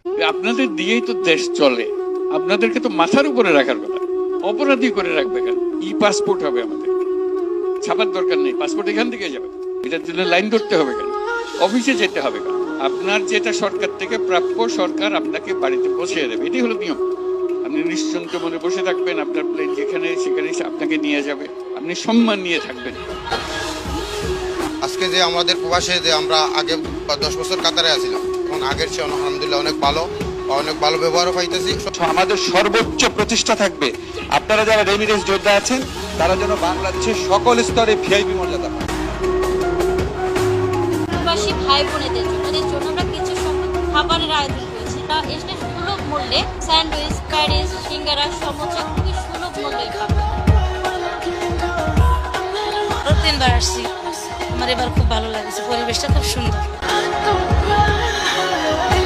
আপনাদের দিয়েই তো দেশ চলে, আপনাদেরকে তো মাথার উপরে রাখার কথা, অপরাধী করে রাখবে কেন? ই পাসপোর্ট হবে আমাদের, ছাপার দরকার নেই, পাসপোর্ট এখান থেকে যাবে, এটার জন্য লাইন ধরতে হবে কেন? অফিসে যেতে হবে কেন? আপনার যেটা সরকার থেকে প্রাপ্য সরকার আপনাকে বাড়িতে পৌঁছে দেবে, এটাই হলো নিয়ম। আপনি নিশ্চিন্ত মনে বসে থাকবেন, আপনার প্লেন যেখানে সেখানে আপনাকে নিয়ে যাবে, আপনি সম্মান নিয়ে থাকবেন। আজকে যে আমাদের প্রবাসে যে আমরা আগে 10 বছর কাতারে আছিলাম, এখন আগের চেয়ে আলহামদুলিল্লাহ অনেক ভালো, অনেক ভালো ব্যবহারও পাইতেছি। আমাদের সর্বোচ্চ প্রচেষ্টা থাকবে আপনারা যারা রেমিটেন্স যোদ্ধা আছেন তারা যেন বাংলাদেশের সকল স্তরে ভিআইপি মর্যাদা পান। প্রবাসী ভাই বোনেদের জন্য আমরা কিছু সংখ্যক খাবারের আয়োজন করেছি। তা এসে সুলভ মূল্যে স্যান্ডউইচ, প্যারিস, সিঙ্গারা, সমোসা খুবই সুলভ মূল্যে পাবেন। আরো 3বার আসছি, আমার এবার খুব ভালো লাগছে, পরিবেশটা খুব সুন্দর।